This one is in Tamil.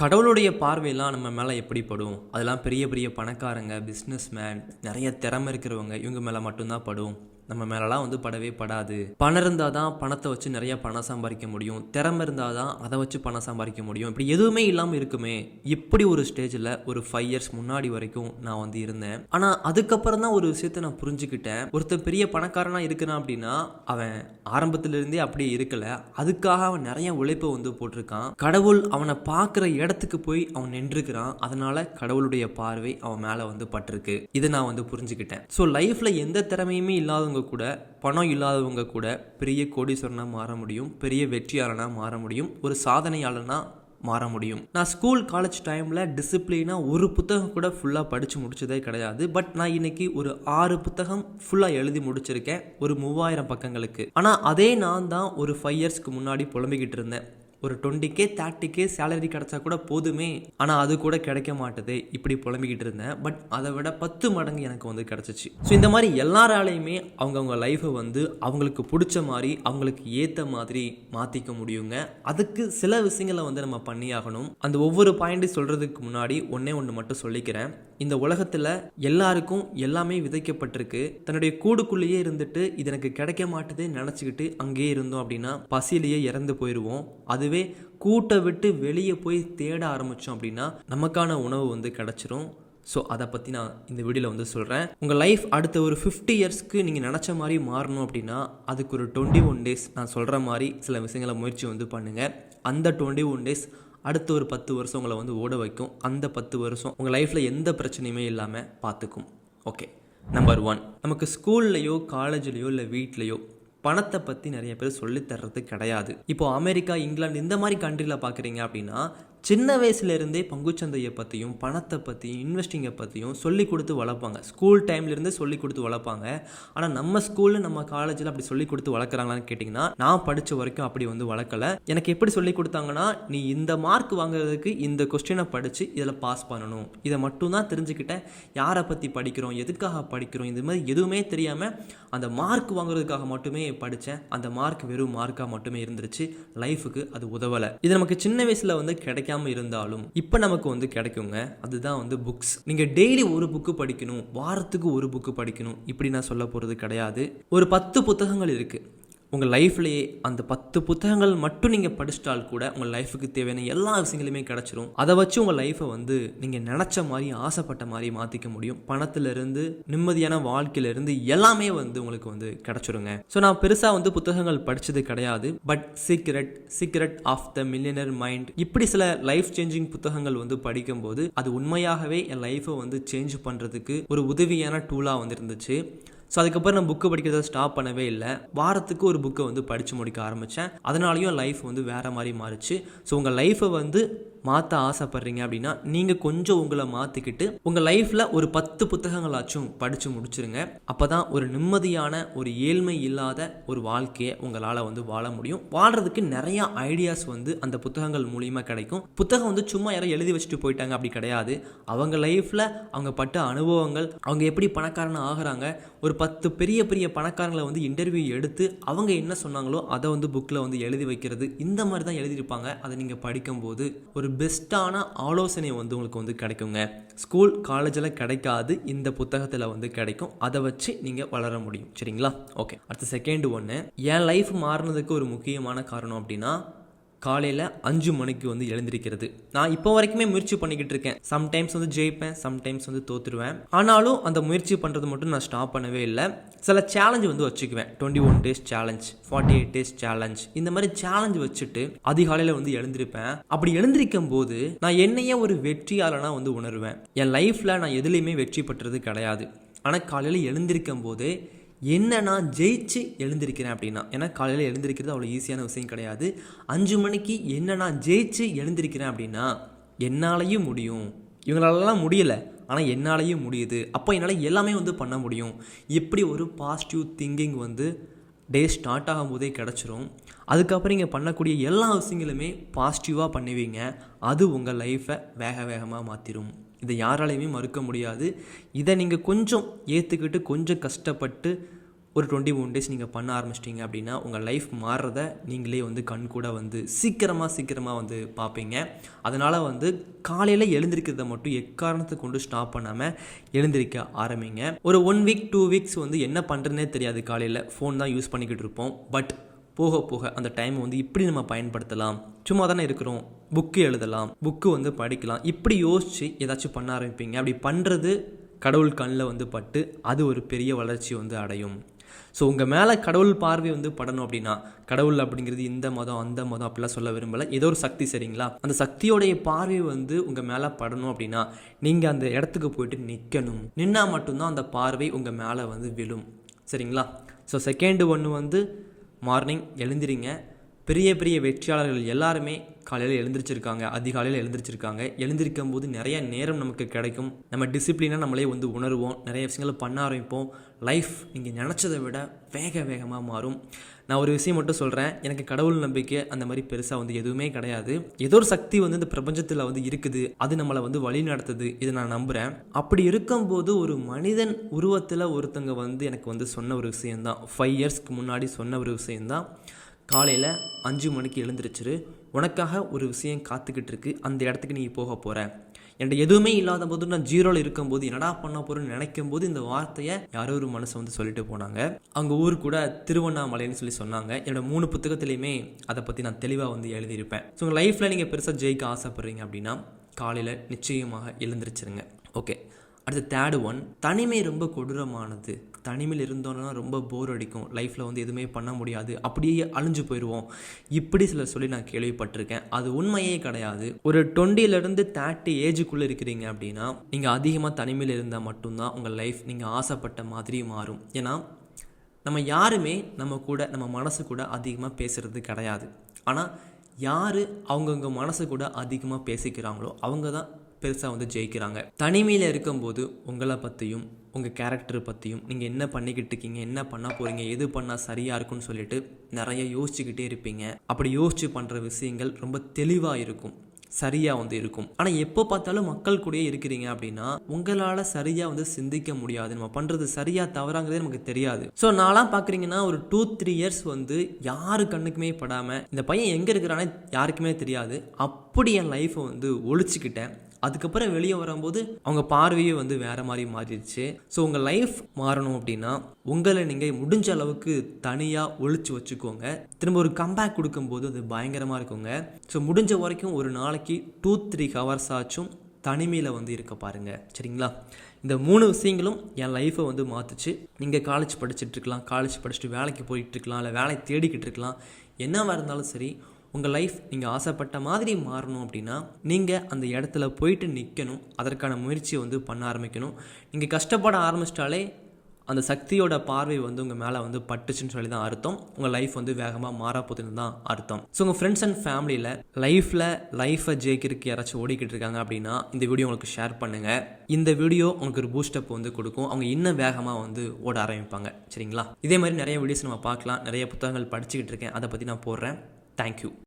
கடவுளுடைய பார்வையெல்லாம் நம்ம மேலே எப்படி படும்? அதெல்லாம் பெரிய பெரிய பணக்காரங்க, பிஸ்னஸ்மேன், நிறைய திறமை இருக்கிறவங்க இவங்க மேலே மட்டும்தான் படும். நம்ம மேலெலாம் படவே படாது. பணம் இருந்தால் தான் பணத்தை வச்சு நிறைய பணம் சம்பாதிக்க முடியும், திறமை இருந்தால் தான் அதை வச்சு பணம் சம்பாதிக்க முடியும். இப்படி எதுவுமே இல்லாமல் இருக்குமே. இப்படி ஒரு ஸ்டேஜில் ஒரு 5 இயர்ஸ் முன்னாடி வரைக்கும் நான் இருந்தேன். ஆனால் அதுக்கப்புறம் தான் ஒரு விஷயத்தை நான் புரிஞ்சுக்கிட்டேன். ஒருத்தர் பெரிய பணக்காரனாக இருக்கிறான் அப்படின்னா அவன் ஆரம்பத்திலிருந்தே அப்படியே இருக்கலை. அதுக்காக அவன் நிறைய உழைப்பை போட்டிருக்கான். கடவுள் அவனை பார்க்குற இடத்துக்கு போய் அவன் நின்றுக்கிறான். அதனால கடவுளுடைய பார்வை அவன் மேலே பட்டிருக்கு. இதை நான் புரிஞ்சுக்கிட்டேன். ஸோ லைஃப்பில் எந்த திறமையுமே இல்லாதவங்க கூட, பணம் இல்லாதவங்க கூட பெரிய கோடீஸ்வரனா மாற முடியும், பெரிய வெற்றியாளனா மாற முடியும், ஒரு சாதனையாளனா மாற முடியும். நான் ஸ்கூல் காலேஜ் டைமில் டிசிப்ளினாக ஒரு புத்தகம் கூட ஃபுல்லாக படித்து முடிச்சதே கிடையாது. பட் நான் இன்னைக்கு ஒரு 6 புத்தகம் ஃபுல்லாக எழுதி முடிச்சிருக்கேன், ஒரு 3000 பக்கங்களுக்கு. ஆனால் அதே நான் தான் ஒரு 5 இயர்ஸ்க்கு முன்னாடி புலம்பிக்கிட்டு இருந்தேன். ஒரு 20K 30K சேலரி கிடைச்சா கூட போதுமே, ஆனால் அது கூட கிடைக்க மாட்டேதே, இப்படி புலம்பிக்கிட்டு இருந்தேன். பட் அதை விட 10 மடங்கு எனக்கு கிடச்சிச்சு. ஸோ இந்த மாதிரி எல்லாராலையுமே அவங்கவுங்க லைஃப்பை அவங்களுக்கு பிடிச்ச மாதிரி, அவங்களுக்கு ஏற்ற மாதிரி மாற்றிக்க முடியுங்க. அதுக்கு சில விஷயங்களை நம்ம பண்ணியாகணும். அந்த ஒவ்வொரு பாயிண்ட்டையும் சொல்கிறதுக்கு முன்னாடி ஒன்று மட்டும் சொல்லிக்கிறேன். இந்த உலகத்தில் எல்லாருக்கும் எல்லாமே விதைக்கப்பட்டிருக்கு. தன்னுடைய கூடுக்குள்ளேயே இருந்துட்டு இது எனக்கு கிடைக்க மாட்டுதே நினச்சிக்கிட்டு அங்கேயே இருந்தோம் அப்படின்னா பசியிலேயே இறந்து போயிடுவோம். அதுவே கூட்டை விட்டு வெளியே போய் தேட ஆரம்பித்தோம் அப்படின்னா நமக்கான உணவு கிடச்சிரும். ஸோ அதை பற்றி நான் இந்த வீடியோவில் சொல்கிறேன். உங்கள் லைஃப் அடுத்த ஒரு 50 இயர்ஸ்க்கு நீங்கள் நினச்ச மாதிரி மாறணும் அப்படின்னா அதுக்கு ஒரு 21 டேஸ் நான் சொல்கிற மாதிரி சில விஷயங்களை முயற்சி பண்ணுங்கள். அந்த 21 டேஸ் அடுத்த ஒரு 10 வருஷம் உங்களை ஓட வைக்கும். அந்த 10 வருஷம் உங்கள் லைஃப்பில் எந்த பிரச்சனையுமே இல்லாமல் பார்த்துக்கும். ஓகே, நம்பர் 1, நமக்கு ஸ்கூல்லையோ காலேஜ்லேயோ இல்லை வீட்லேயோ பணத்தை பற்றி நிறைய பேர் சொல்லித்தர்றது கிடையாது. இப்போ அமெரிக்கா, இங்கிலாந்து இந்த மாதிரி கண்ட்ரியில் பார்க்குறீங்க அப்படின்னா சின்ன வயசுலேருந்தே பங்குச்சந்தையை பற்றியும் பணத்தை பற்றியும் இன்வெஸ்டிங்கை பற்றியும் சொல்லி கொடுத்து வளர்ப்பாங்க. ஸ்கூல் டைம்லேருந்தே சொல்லி கொடுத்து வளர்ப்பாங்க. ஆனால் நம்ம ஸ்கூலில் நம்ம காலேஜில் அப்படி சொல்லி கொடுத்து வளர்க்குறாங்களான்னு கேட்டிங்கன்னா நான் படித்த வரைக்கும் அப்படி வளர்க்கலை. எனக்கு எப்படி சொல்லி கொடுத்தாங்கன்னா, நீ இந்த மார்க் வாங்குறதுக்கு இந்த கொஸ்டினை படித்து இதில் பாஸ் பண்ணணும், இதை மட்டும்தான் தெரிஞ்சுக்கிட்டேன். யாரை பற்றி படிக்கிறோம், எதுக்காக படிக்கிறோம், இது மாதிரி எதுவுமே தெரியாமல் அந்த மார்க் வாங்குறதுக்காக மட்டுமே படித்தேன். அந்த மார்க் வெறும் மார்க்காக மட்டுமே இருந்துருச்சு. லைஃபுக்கு அது உதவலை. இது நமக்கு சின்ன வயசில் கிடைக்காம இருந்தாலும் இப்போ நமக்கு கிடைக்குங்க. அதுதான் புக்ஸ். நீங்க டெய்லி ஒரு புக்கு படிக்கணும், வாரத்துக்கு ஒரு புக்கு படிக்கணும், இப்படி நான் சொல்ல போறது கிடையாது. ஒரு 10 புத்தகங்கள் இருக்கு உங்கள் லைஃப்லேயே. அந்த 10 புத்தகங்கள் மட்டும் நீங்கள் படிச்சிட்டால் கூட உங்கள் லைஃபுக்கு தேவையான எல்லா விஷயங்களுமே கிடச்சிரும். அதை வச்சு உங்கள் லைஃப்பை நீங்கள் நினச்ச மாதிரி ஆசைப்பட்ட மாதிரி மாற்றிக்க முடியும். பணத்திலிருந்து நிம்மதியான வாழ்க்கையிலிருந்து எல்லாமே உங்களுக்கு கிடச்சிருங்க. ஸோ நான் பெருசாக புத்தகங்கள் படித்தது கிடையாது. But secret of the millionaire mind, இப்படி சில லைஃப் சேஞ்சிங் புத்தகங்கள் படிக்கும்போது அது உண்மையாகவே என் லைஃப்பை சேஞ்ச் பண்ணுறதுக்கு ஒரு உதவியான டூலாக இருந்துச்சு. ஸோ அதுக்கப்புறம் நான் புக்கு படிக்கிறத ஸ்டாப் பண்ணவே இல்லை. வாரத்துக்கு ஒரு புக்கை படித்து முடிக்க ஆரம்பித்தேன். அதனாலையும் லைஃப் வேறு மாதிரி மாறிச்சு. ஸோ உங்கள் லைஃப்பை மாற்ற ஆசைப்பட்றீங்க அப்படின்னா நீங்கள் கொஞ்சம் உங்களை மாற்றிக்கிட்டு உங்கள் லைஃப்பில் ஒரு 10 புத்தகங்களாச்சும் படித்து முடிச்சிருங்க. அப்போ தான் ஒரு நிம்மதியான, ஒரு ஏழ்மை இல்லாத ஒரு வாழ்க்கையை உங்களால் வாழ முடியும். வாழ்கிறதுக்கு நிறையா ஐடியாஸ் அந்த புத்தகங்கள் மூலியமாக கிடைக்கும். புத்தகம் சும்மா யாரும் எழுதி வச்சுட்டு போயிட்டாங்க அப்படி கிடையாது. அவங்க லைஃப்பில் அவங்க பட்ட அனுபவங்கள், அவங்க எப்படி பணக்காரனை ஆகிறாங்க, ஒரு 10 பெரிய பெரிய பணக்காரங்களை இன்டர்வியூ எடுத்து அவங்க என்ன சொன்னாங்களோ அதை புக்கில் எழுதி வைக்கிறது, இந்த மாதிரி தான் எழுதியிருப்பாங்க. அதை நீங்கள் படிக்கும்போது ஒரு பெஸ்ட்டான ஆலோசனை உங்களுக்கு கிடைக்குங்க. ஸ்கூல் காலேஜில் கிடைக்காது, இந்த புத்தகத்தில் கிடைக்கும். அதை வச்சு நீங்கள் வளர முடியும். சரிங்களா? ஓகே, அடுத்த செகண்ட் ஒன்று, என் லைஃப் மாறினதுக்கு ஒரு முக்கியமான காரணம் அப்படின்னா காலையில் 5 மணிக்கு எழுந்திருக்கிறது. நான் இப்போ வரைக்குமே முயற்சி பண்ணிக்கிட்டு இருக்கேன். சம்டைம்ஸ் ஜெயிப்பேன், சம்டைம்ஸ் தோத்துருவேன். ஆனாலும் அந்த முயற்சி பண்ணுறது மட்டும் நான் ஸ்டாப் பண்ணவே இல்லை. சில சேலஞ்சு வச்சுக்குவேன். 21 டேஸ் சேலஞ்ச், 48 டேஸ் சேலஞ்ச், இந்த மாதிரி சேலஞ்ச் வச்சுட்டு அதிகாலையில் எழுந்திருப்பேன். அப்படி எழுந்திருக்கும் போது நான் என்னையே ஒரு வெற்றியாளனா உணர்வேன். என் லைஃப்பில் நான் எதுலேயுமே வெற்றி பெற்றது கிடையாது. ஆனால் காலையில் எழுந்திருக்கும் போது என்ன நான் ஜெயிச்சு எழுந்திருக்கிறேன் அப்படின்னா, ஏன்னா காலையில் எழுந்திருக்கிறது அவ்வளோ ஈஸியான விஷயம் கிடையாது. 5 மணிக்கு என்ன நான் ஜெயிச்சு எழுந்திருக்கிறேன் அப்படின்னா என்னாலையும் முடியும். இவங்களாலலாம் முடியலை, ஆனால் என்னாலையும் முடியுது. அப்போ என்னால் எல்லாமே பண்ண முடியும். எப்படி ஒரு பாசிட்டிவ் திங்கிங் டே ஸ்டார்ட் ஆகும் போதே கிடச்சிரும். அதுக்கப்புறம் நீங்கள் பண்ணக்கூடிய எல்லா விஷயங்களுமே பாசிட்டிவாக பண்ணுவீங்க. அது உங்கள் லைஃப்பை வேகமாக மாற்றிடும். இதை யாராலையுமே மறுக்க முடியாது. இதை நீங்கள் கொஞ்சம் ஏற்றுக்கிட்டு கொஞ்சம் கஷ்டப்பட்டு ஒரு 21 டேஸ் நீங்கள் பண்ண ஆரம்பிச்சிட்டிங்க அப்படின்னா உங்கள் லைஃப் மாறுறத நீங்களே வந்து கண் கூட வந்து சீக்கிரமாக வந்து பார்ப்பீங்க. அதனால் வந்து காலையில் எழுந்திருக்கிறத மட்டும் எக்காரணத்தை கொண்டு ஸ்டாப் பண்ணாமல் எழுந்திருக்க ஆரம்பிங்க. ஒரு 1 வீக் 2 வீக்ஸ் வந்து என்ன பண்ணுறதுனே தெரியாது, காலையில் ஃபோன் தான் யூஸ் பண்ணிக்கிட்டு இருப்போம். பட் போக போக அந்த டைம் வந்து இப்படி நம்ம பயன்படுத்தலாம், சும்மா தானே இருக்கிறோம், புக்கு எழுதலாம், புக்கு வந்து படிக்கலாம், இப்படி யோசித்து ஏதாச்சும் பண்ண ஆரம்பிப்பீங்க. அப்படி பண்ணுறது கடவுள் கண்ணில் வந்து பட்டு அது ஒரு பெரிய வளர்ச்சி வந்து அடையும். ஸோ உங்கள் மேலே கடவுள் பார்வை வந்து படணும் அப்படின்னா, கடவுள் அப்படிங்கிறது இந்த மதம் அந்த மதம் அப்படிலாம் சொல்ல விரும்பலை, ஏதோ ஒரு சக்தி, சரிங்களா? அந்த சக்தியோடைய பார்வை வந்து உங்கள் மேலே படணும் அப்படின்னா நீங்கள் அந்த இடத்துக்கு போயிட்டு நிற்கணும். நின்னா மட்டும்தான் அந்த பார்வை உங்கள் மேலே வந்து விழும், சரிங்களா? ஸோ செகண்ட் ஒன்று வந்து மார்னிங் எழுந்திரிங்க. பெரிய பெரிய வெற்றியாளர்கள் எல்லாருமே காலையில் எழுந்திரிச்சிருக்காங்க, அதிகாலையில் எழுந்திரிச்சிருக்காங்க. எழுந்திருக்கும் போது நிறைய நேரம் நமக்கு கிடைக்கும், நம்ம டிசிப்ளினாக நம்மளே வந்து உணர்வோம், நிறைய விஷயங்களை பண்ண ஆரம்பிப்போம். லைஃப் நீங்கள் நினச்சதை விட வேகமாக மாறும். நான் ஒரு விஷயம் மட்டும் சொல்கிறேன், எனக்கு கடவுள் நம்பிக்கை அந்த மாதிரி பெருசாக வந்து எதுவுமே கிடையாது. ஏதோ ஒரு சக்தி வந்து இந்த பிரபஞ்சத்தில் வந்து இருக்குது, அது நம்மளை வந்து வழி நடத்துது, இதை நான் நம்புகிறேன். அப்படி இருக்கும்போது ஒரு மனிதன் உருவத்தில் ஒருத்தங்க வந்து எனக்கு வந்து சொன்ன ஒரு விஷயந்தான், 5 இயர்ஸ்க்கு முன்னாடி சொன்ன ஒரு விஷயந்தான், காலையில் 5 மணிக்கு எழுந்திரிச்சிரு, உனக்காக ஒரு விஷயம் காத்துக்கிட்டு இருக்கு, அந்த இடத்துக்கு நீ போக போகிற. என்கிட்ட எதுவுமே இல்லாத போது, நான் ஜீரோவில் இருக்கும்போது என்னடா பண்ண போகிறேன்னு நினைக்கும் போது இந்த வார்த்தையை யாரோ ஒரு மனசை வந்து சொல்லிட்டு போனாங்க. அவங்க ஊர் கூட திருவண்ணாமலைன்னு சொல்லி சொன்னாங்க. என்னோட 3 புத்தகத்துலேயுமே அதை பற்றி நான் தெளிவாக வந்து எழுதியிருப்பேன். ஸோ உங்கள் லைஃப்பில் நீங்கள் பெருசாக ஜெயிக்க ஆசைப்படுறீங்க அப்படின்னா காலையில் நிச்சயமாக எழுந்திரிச்சிருங்க. ஓகே, அடுத்து தேர்ட் ஒன், தனிமை ரொம்ப கொடூரமானது. தனிமையில் இருந்தோன்னா ரொம்ப போர் அடிக்கும், லைஃப்பில் வந்து எதுவுமே பண்ண முடியாது, அப்படியே அழிஞ்சு போயிடுவோம், இப்படி சிலர் சொல்லி நான் கேள்விப்பட்டிருக்கேன். அது உண்மையே கிடையாது. ஒரு 20லேருந்து 30 ஏஜுக்குள்ளே இருக்கிறீங்க அப்படின்னா நீங்கள் அதிகமாக தனிமையில் இருந்தால் மட்டும்தான் உங்கள் லைஃப் நீங்கள் ஆசைப்பட்ட மாதிரி மாறும். ஏன்னா நம்ம யாருமே நம்ம மனசு கூட அதிகமாக பேசுகிறது கிடையாது. ஆனால் யார் அவங்கவுங்க மனசு கூட அதிகமாக பேசிக்கிறாங்களோ அவங்க தான் பெருசாக வந்து ஜெயிக்கிறாங்க. தனிமையில் இருக்கும்போது உங்களை பற்றியும் உங்கள் கேரக்டரை பற்றியும் நீங்கள் என்ன பண்ணிக்கிட்டு இருக்கீங்க, என்ன பண்ண போகிறீங்க, எது பண்ணால் சரியாக இருக்குன்னு சொல்லிட்டு நிறைய யோசிச்சுக்கிட்டே இருப்பீங்க. அப்படி யோசிச்சு பண்ணுற விஷயங்கள் ரொம்ப தெளிவாக இருக்கும், சரியாக வந்து இருக்கும். ஆனால் எப்போ பார்த்தாலும் மக்கள் கூடயே இருக்கிறீங்க அப்படின்னா உங்களால் சரியாக வந்து சிந்திக்க முடியாது, நம்ம பண்ணுறது சரியாக தவறாங்கிறதே நமக்கு தெரியாது. ஸோ நான்லாம் பார்க்குறீங்கன்னா ஒரு 2-3 இயர்ஸ் வந்து யாரு கண்ணுக்குமே படாமல் இந்த பையன் எங்கே இருக்கிறானே யாருக்குமே தெரியாது, அப்படி என் லைஃப்பை வந்து ஒழிச்சுக்கிட்டேன். அதுக்கப்புறம் வெளியே வரும்போது அவங்க பார்வையே வந்து வேறு மாதிரி மாறிடுச்சு. ஸோ உங்கள் லைஃப் மாறணும் அப்படின்னா உங்களை நீங்கள் முடிஞ்ச அளவுக்கு தனியாக ஒழிச்சு வச்சுக்கோங்க. திரும்ப ஒரு கம்பேக் கொடுக்கும்போது அது பயங்கரமாக இருக்குங்க. ஸோ முடிஞ்ச வரைக்கும் ஒரு நாளைக்கு 2-3 ஹவர்ஸ் ஆச்சும் தனிமையில் வந்து இருக்க பாருங்கள், சரிங்களா? இந்த 3 விஷயங்களும் என் லைஃப்பை வந்து மாற்றுச்சு. நீங்கள் காலேஜ் படிச்சுட்ருக்கலாம், காலேஜ் படிச்சுட்டு வேலைக்கு போயிட்டுருக்கலாம், இல்லை வேலை தேடிக்கிட்டு இருக்கலாம், என்னவாக இருந்தாலும் சரி, உங்கள் லைஃப் நீங்கள் ஆசைப்பட்ட மாதிரி மாறணும் அப்படின்னா நீங்கள் அந்த இடத்துல போயிட்டு நிற்கணும், அதற்கான முயற்சியை வந்து பண்ண ஆரம்பிக்கணும். நீங்கள் கஷ்டப்பட ஆரம்பிச்சிட்டாலே அந்த சக்தியோட பார்வை வந்து உங்கள் மேலே வந்து பட்டுச்சுன்னு சொல்லி தான் அர்த்தம். உங்கள் லைஃப் வந்து வேகமாக மாறப்போகுதுன்னு தான் அர்த்தம். ஸோ உங்கள் ஃப்ரெண்ட்ஸ் அண்ட் ஃபேமிலியில் லைஃப்பை ஜெயிக்கிறதுக்கு யாராச்சும் ஓடிக்கிட்டு இருக்காங்க அப்படின்னா இந்த வீடியோ உங்களுக்கு ஷேர் பண்ணுங்கள். இந்த வீடியோ உங்களுக்கு ஒரு பூஸ்டப் வந்து கொடுக்கும், அவங்க இன்னும் வேகமாக வந்து ஓட ஆரம்பிப்பாங்க, சரிங்களா? இதே மாதிரி நிறைய வீடியோஸ் நம்ம பார்க்கலாம். நிறைய புத்தகங்கள் படிச்சுக்கிட்டு இருக்கேன், அதை பற்றி நான் போடுறேன். தேங்க்யூ.